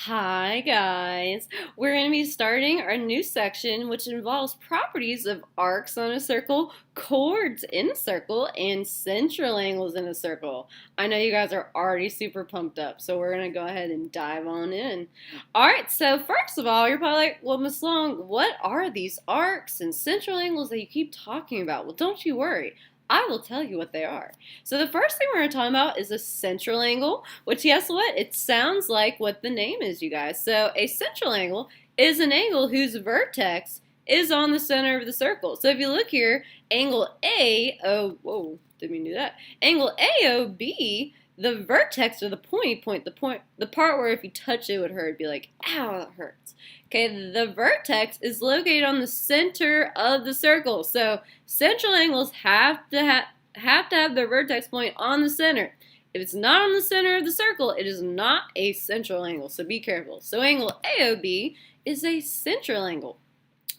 Hi guys! We're going to be starting our new section which involves properties of arcs on a circle, chords in a circle, and central angles in a circle. I know you guys are already super pumped up, so we're going to go ahead and dive on in. Alright, so first of all, you're probably like, well, Miss Long, what are these arcs and central angles that you keep talking about? Well, don't you worry. I will tell you what they are. So the first thing we're going to talk about is a central angle, which guess what? It sounds like what the name is, you guys. So a central angle is an angle whose vertex is on the center of the circle. So if you look here, angle whoa, didn't mean to do that. Angle AOB, the vertex or the the part where if you touch it would hurt, it'd be like, ow, that hurts. Okay, the vertex is located on the center of the circle. So central angles have to have their vertex point on the center. If it's not on the center of the circle, it is not a central angle. So be careful. So angle AOB is a central angle.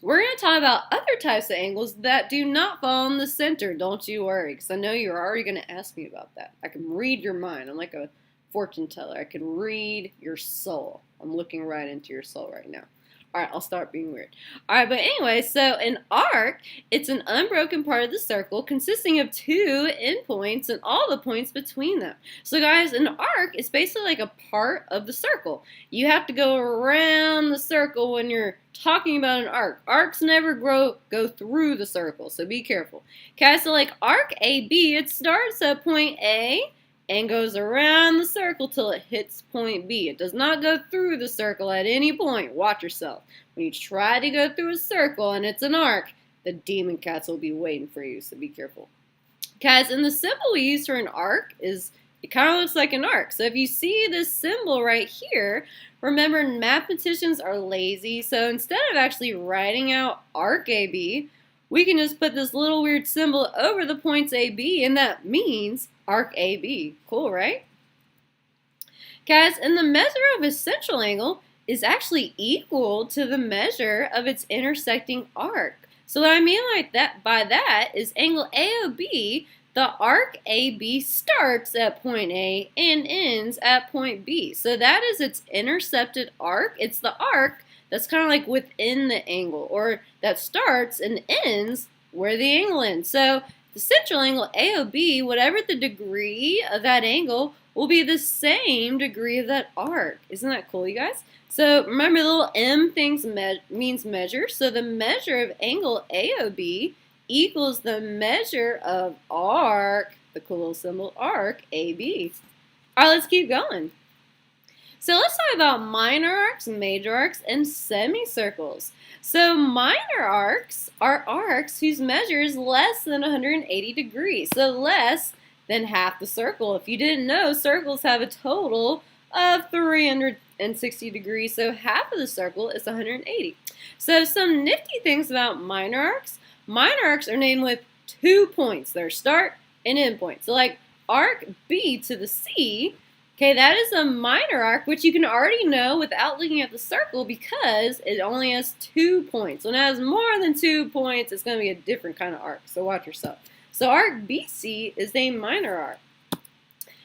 We're going to talk about other types of angles that do not fall in the center. Don't you worry, because I know you're already going to ask me about that. I can read your mind. I'm like a fortune teller. I can read your soul. I'm looking right into your soul right now. Alright, I'll start being weird. Alright, but anyway, so an arc, it's an unbroken part of the circle consisting of two endpoints and all the points between them. So guys, an arc is basically like a part of the circle. You have to go around the circle when you're talking about an arc. Arcs never go through the circle, so be careful. Okay, so like arc AB, it starts at point A and goes around the circle till it hits point B. It does not go through the circle at any point. Watch yourself. When you try to go through a circle and it's an arc, the demon cats will be waiting for you, so be careful. Guys, and the symbol we use for an arc is, it kind of looks like an arc. So if you see this symbol right here, remember mathematicians are lazy, so instead of actually writing out arc AB, we can just put this little weird symbol over the points AB, and that means arc AB. Cool, right? Guys, and the measure of a central angle is actually equal to the measure of its intersecting arc. So what I mean by that is angle AOB, the arc AB starts at point A and ends at point B. So that is its intercepted arc. It's the arc that's kind of like within the angle, or that starts and ends where the angle ends. So the central angle AOB, whatever the degree of that angle, will be the same degree of that arc. Isn't that cool, you guys? So remember, the little M things means measure. So the measure of angle AOB equals the measure of arc, the cool little symbol arc, AB. All right, let's keep going. So let's talk about minor arcs, major arcs, and semicircles. So minor arcs are arcs whose measure is less than 180 degrees, so less than half the circle. If you didn't know, circles have a total of 360 degrees, so half of the circle is 180. So some nifty things about minor arcs. Minor arcs are named with 2 points, their start and end point. So like arc B to the C, okay, that is a minor arc, which you can already know without looking at the circle because it only has 2 points. When it has more than 2 points, it's going to be a different kind of arc, so watch yourself. So arc BC is a minor arc.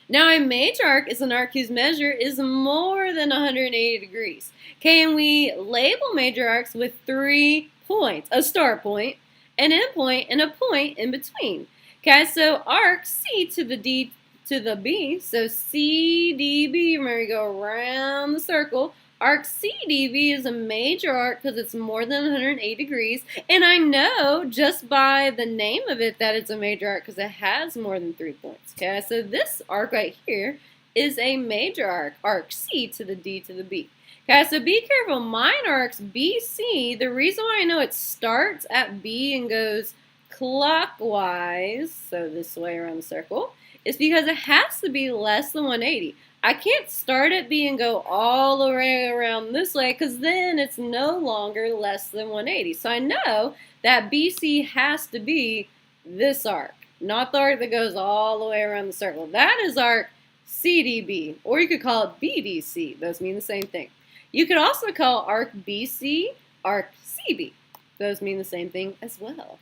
Now a major arc is an arc whose measure is more than 180 degrees. Okay, and we label major arcs with 3 points, a start point, an end point, and a point in between. Okay, so arc C to the D to the B, so CDB, remember you go around the circle. Arc CDB is a major arc because it's more than 180 degrees, and I know just by the name of it that it's a major arc because it has more than 3 points. Okay, so this arc right here is a major arc, arc C to the D to the B. Okay, so be careful, minor arcs BC, the reason why I know it starts at B and goes clockwise, so this way around the circle, is because it has to be less than 180. I can't start at B and go all the way around this way because then it's no longer less than 180. So I know that BC has to be this arc, not the arc that goes all the way around the circle. That is arc CDB, or you could call it BDC. Those mean the same thing. You could also call arc BC arc CB. Those mean the same thing as well.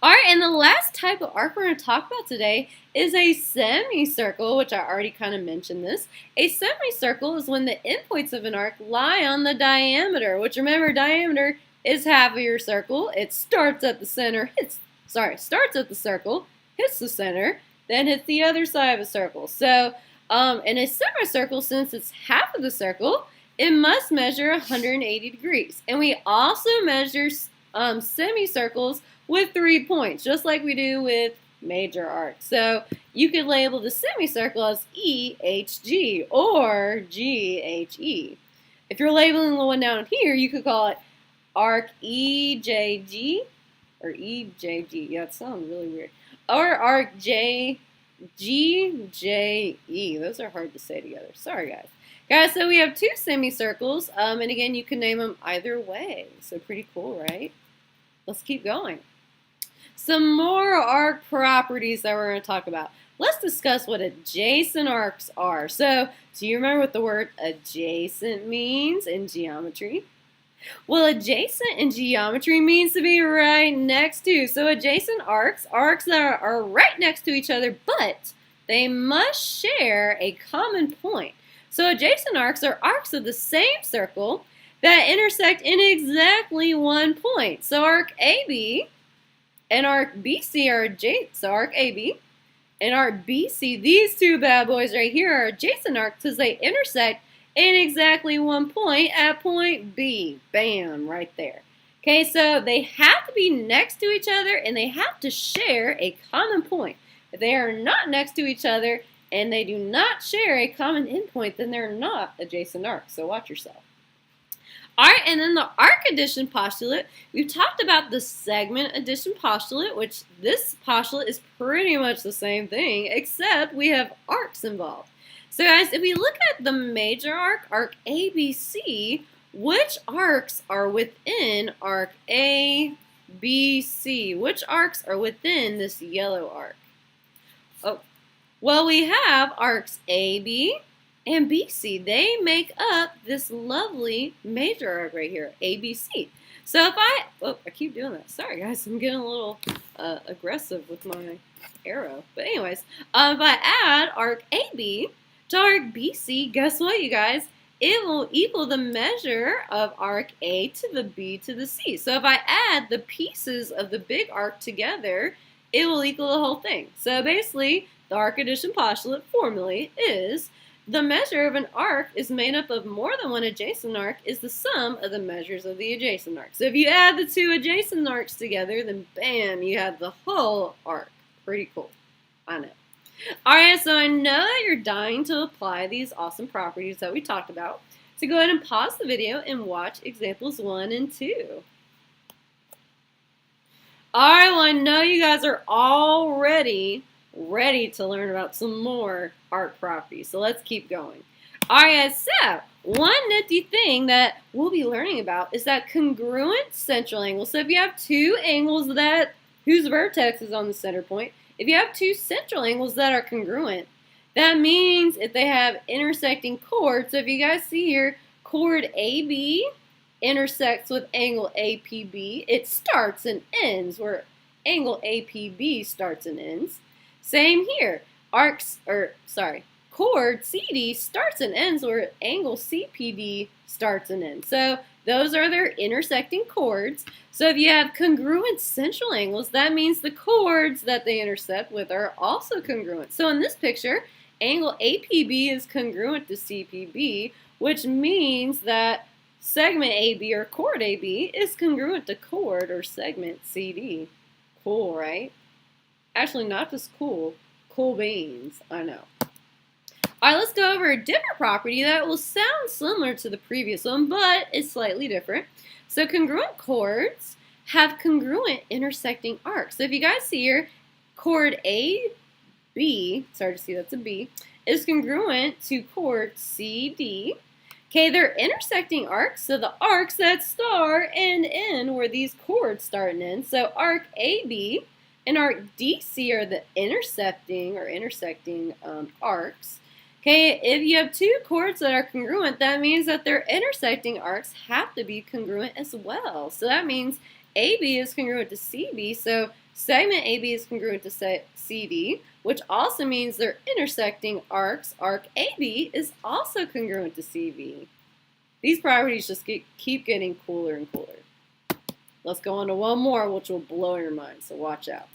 All right, and the last type of arc we're going to talk about today is a semicircle, which I already kind of mentioned this. A semicircle is when the endpoints of an arc lie on the diameter, which remember, diameter is half of your circle. It starts at the center, starts at the circle, hits the center, then hits the other side of a circle. So in a semicircle, since it's half of the circle, it must measure 180 degrees. And we also measure semicircles with 3 points, just like we do with major arcs. So you could label the semicircle as EHG or GHE. If you're labeling the one down here, you could call it arc EJG or EJG. Yeah, it sounds really weird. Or arc JGJE. Those are hard to say together. Sorry, guys. Guys, so we have two semicircles, and again, you can name them either way. So pretty cool, right? Let's keep going. Some more arc properties that we're going to talk about. Let's discuss what adjacent arcs are. So, do you remember what the word adjacent means in geometry? Well, adjacent in geometry means to be right next to. So adjacent arcs that are right next to each other, but they must share a common point. So adjacent arcs are arcs of the same circle that intersect in exactly one point. So arc AB and arc BC are adjacent. So arc AB and arc BC, these two bad boys right here are adjacent arcs because they intersect in exactly one point at point B. Bam, right there. Okay, so they have to be next to each other and they have to share a common point. If they are not next to each other and they do not share a common endpoint, then they're not adjacent arcs. So watch yourself. All right, and then the arc addition postulate. We've talked about the segment addition postulate, which this postulate is pretty much the same thing, except we have arcs involved. So guys, if we look at the major arc, arc ABC, which arcs are within arc ABC? Which arcs are within this yellow arc? Oh, well, we have arcs AB and BC. They make up this lovely major arc right here, ABC. So if I keep doing that. Sorry guys, I'm getting a little aggressive with my arrow. But anyways, if I add arc AB to arc BC, guess what, you guys? It will equal the measure of arc A to the B to the C. So if I add the pieces of the big arc together, it will equal the whole thing. So basically, the arc addition postulate formula is the measure of an arc is made up of more than one adjacent arc is the sum of the measures of the adjacent arc. So if you add the two adjacent arcs together, then bam, you have the whole arc. Pretty cool. I know. Alright, so I know that you're dying to apply these awesome properties that we talked about. So go ahead and pause the video and watch examples 1 and 2. Alright, well I know you guys are already ready to learn about some more arc properties. So let's keep going. Alright, so one nifty thing that we'll be learning about is that congruent central angle. So if you have two angles whose vertex is on the center point, if you have two central angles that are congruent, that means if they have intersecting chords, so if you guys see here, chord AB intersects with angle APB, it starts and ends where angle APB starts and ends. Same here, chord CD starts and ends where angle CPD starts and ends. So those are their intersecting chords. So if you have congruent central angles, that means the chords that they intersect with are also congruent. So in this picture, angle APB is congruent to CPB, which means that segment AB or chord AB is congruent to chord or segment CD. Cool, right? Actually, not just cool. Cool beans. I know. Alright, let's go over a different property that will sound similar to the previous one, but it's slightly different. So congruent chords have congruent intersecting arcs. So if you guys see here, chord AB, sorry to see that's a B, is congruent to chord CD. Okay, they're intersecting arcs, so the arcs that start and end where these chords start and end. So arc AB and arc DC are the intersecting arcs. Okay, if you have two chords that are congruent, that means that their intersecting arcs have to be congruent as well. So that means AB is congruent to CB, so segment AB is congruent to CD, which also means they're intersecting arcs. Arc AB is also congruent to CB. These properties just keep getting cooler and cooler. Let's go on to one more, which will blow your mind, so watch out.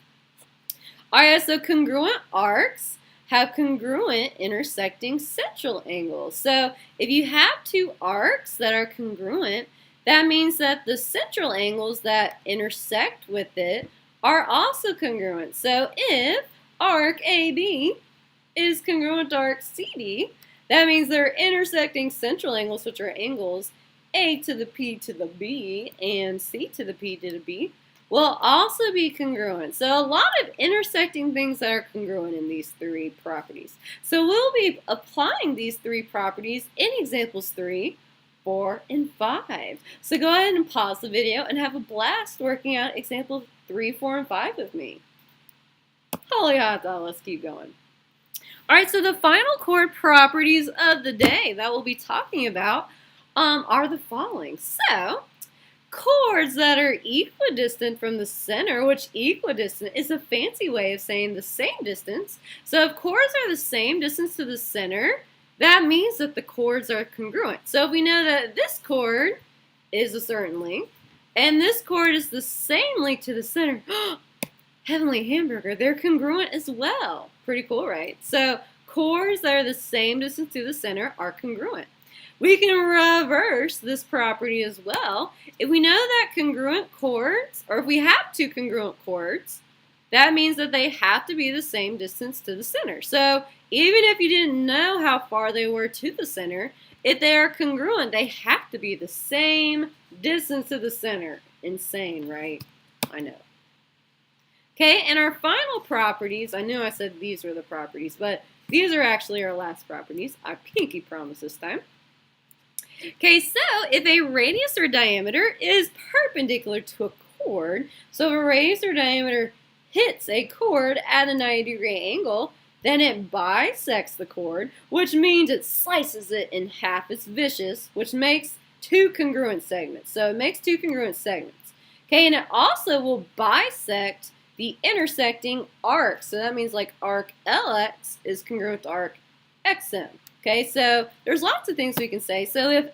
All right, so congruent arcs have congruent intersecting central angles. So if you have two arcs that are congruent, that means that the central angles that intersect with it are also congruent. So if arc AB is congruent to arc CD, that means they're intersecting central angles, which are angles A to the P to the B and C to the P to the B, will also be congruent. So a lot of intersecting things that are congruent in these three properties. So we'll be applying these three properties in examples 3, 4, and 5. So go ahead and pause the video and have a blast working out examples 3, 4, and 5 with me. Holy hot dog, let's keep going. All right, so the final chord properties of the day that we'll be talking about are the following. So, chords that are equidistant from the center, which equidistant is a fancy way of saying the same distance. So if chords are the same distance to the center, that means that the chords are congruent. So if we know that this chord is a certain length, and this chord is the same length to the center, heavenly hamburger, they're congruent as well. Pretty cool, right? So chords that are the same distance to the center are congruent. We can reverse this property as well. If we know that congruent chords, or if we have two congruent chords, that means that they have to be the same distance to the center. So even if you didn't know how far they were to the center, if they are congruent, they have to be the same distance to the center. Insane, right? I know. Okay, and our final properties, I know I said these were the properties, but these are actually our last properties. I pinky promise this time. Okay, so if a radius or diameter is perpendicular to a chord, so if a radius or diameter hits a chord at a 90-degree angle, then it bisects the chord, which means it slices it in half. It's vicious, which makes two congruent segments. So it makes two congruent segments. Okay, and it also will bisect the intersecting arc. So that means like arc LX is congruent to arc XM. Okay, so there's lots of things we can say. So if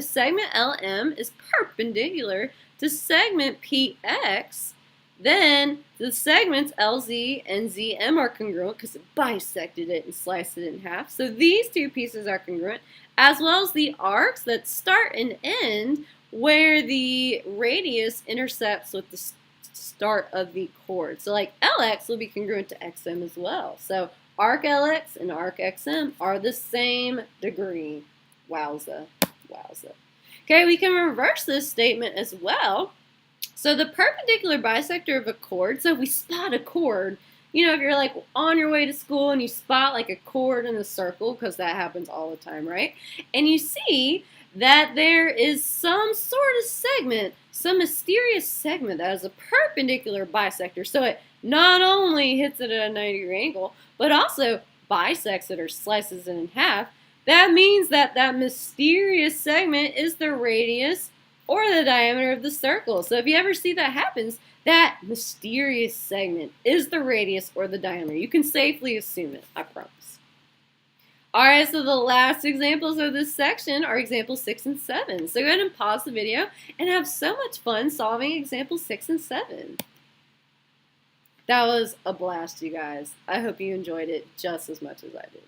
segment LM is perpendicular to segment PX, then the segments LZ and ZM are congruent because it bisected it and sliced it in half. So these two pieces are congruent, as well as the arcs that start and end where the radius intercepts with the start of the chord. So like LX will be congruent to XM as well. So arc LX and arc XM are the same degree. Wowza, wowza. Okay, we can reverse this statement as well. So the perpendicular bisector of a chord, so if we spot a chord, you know, if you're like on your way to school and you spot like a chord in a circle, because that happens all the time, right? And you see that there is some sort of segment, some mysterious segment that is a perpendicular bisector. So it not only hits it at a 90-degree angle, but also bisects it or slices it in half. That means that that mysterious segment is the radius or the diameter of the circle. So if you ever see that happens, that mysterious segment is the radius or the diameter. You can safely assume it, I promise. Alright, so the last examples of this section are examples 6 and 7. So go ahead and pause the video and have so much fun solving examples 6 and 7. That was a blast, you guys. I hope you enjoyed it just as much as I did.